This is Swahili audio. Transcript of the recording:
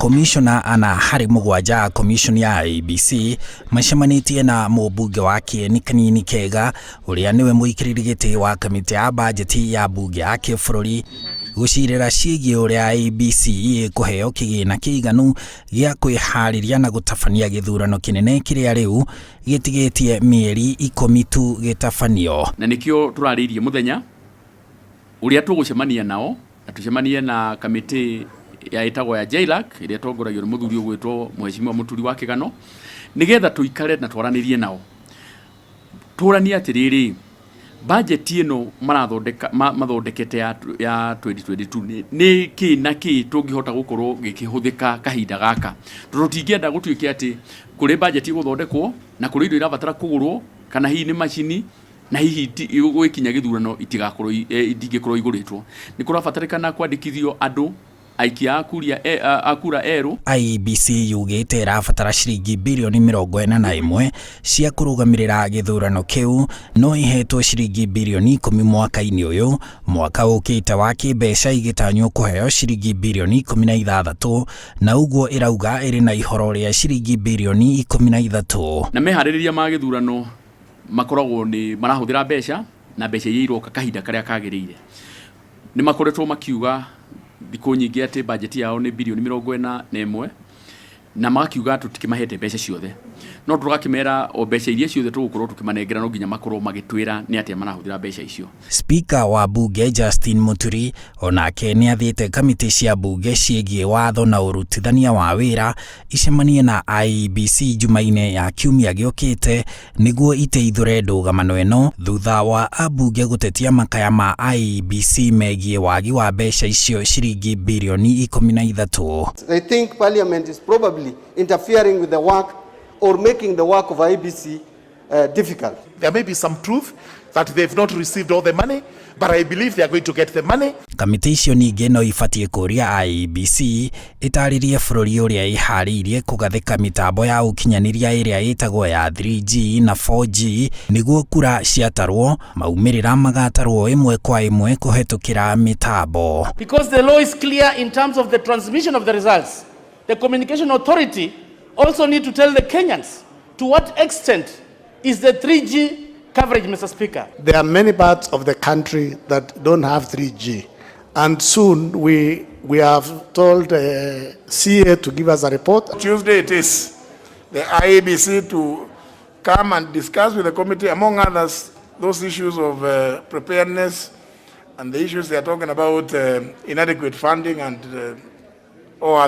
Commissioner ana hari mugwanja commission ya IEBC macemanitie na mũmbunge wake ni kanini kega uria niwe muikiriri giti wa kamiti ya budget ya bunge ya kĩbũrũri gucirira ciĩgiĩ uria IEBC kuheo kĩgĩna kĩiganu gĩa kwĩharĩria na gũtabania gĩthurano kĩnene kĩrĩa rĩu gĩtigĩtie mĩeri 10 tu gĩtabanio. Na nikio turarĩirie muthenya uria tugucemania nao na tucemanie na kamiti ya ĩtagwo ya JLAC iria tongoragio nĩ mũthuri ũgwĩtwo Mheshimiwa Mũturi wa Kĩgano nigetha tuikare na twaranĩrie nao turanie atiriri budget ĩno mathondekete ya 2022 ni ki na ki tungihota gukorwo gĩkĩhũthĩka kahinda gaka tũtingĩenda gũtuĩke atĩ kũrĩ budget ĩgũthondekwo na kũrĩ indo irabatara kũgũrwo kana hihi nĩ macini na hihi gwĩkinya gĩthurano itigakorwo indingĩkorwo igũrĩtwo nĩ kũrabatarĩkana kwandĩkithio andũ aikia akura erũ. IEBC yugĩte ĩrabatara ciringi mbirioni 41 cia kũrũgamĩrĩra gĩthurano kĩu no ihetwo ciringi mbirioni 10 mwaka-inĩ ũyũ mwaka ũkĩte wa kĩmbeca igĩtanywo kũheo ciringi mbirioni 16 na ũguo ĩrauga ĩrĩ na ihoro rĩa ciringi mbirioni 13. Na meharĩrĩria ma gĩthurano makoragwo nĩ marahũthĩra mbeca na mbeca iria iroka kahinda karĩa kagĩrĩire nĩ makoretwo makiuga thikũ nyingĩ atĩ budget yao nĩ mbirioni 41 na magakiuga tũtikĩmahete mbeca ciothe no tũgakĩmera o mbeca iria ciothe tũgũkorwo tũkĩmanengera no nginya makorwo magĩtwĩra nĩ atĩa marahũthĩra mbeca icio. Speaker wa bunge Justin Mũturi onake nĩ athiĩte kamiti cia bunge ciĩgiĩ watho na ũrutithania wa wĩra icemanie na IEBC jumaine ya kiumia gĩũkĩte nĩguo iteithũre ndũgamano ĩno thutha wa ambunge gũtetia makaya ma IEBC megiĩ wagi wa mbeca icio ciringi mbirioni 13. I think Parliament is probably interfering with the work or making the work of IEBC difficult. There may be some truth that they've not received all the money, but I believe they are going to get the money. Kamiti icio ningĩ no ibatie kũria IEBC itarĩrie bũrũri ũrĩa iharĩirie kũgathĩka mitambo ya ũkinyanĩria ĩrĩa ĩtagwo ya 3G na 4G nĩguo kura ciatarwo maumĩrĩra magatarwo ĩmwe kwa ĩmwe kũhetũkĩra mitambo. Because the law is clear in terms of the transmission of the results. The Communication Authority also need to tell the Kenyans to what extent is the 3G coverage, Mr. Speaker. There are many parts of the country that don't have 3G, and soon we have told CA to give us a report. Tuesday it is the IEBC to come and discuss with the committee, among others, those issues of preparedness and the issues they are talking about inadequate funding and or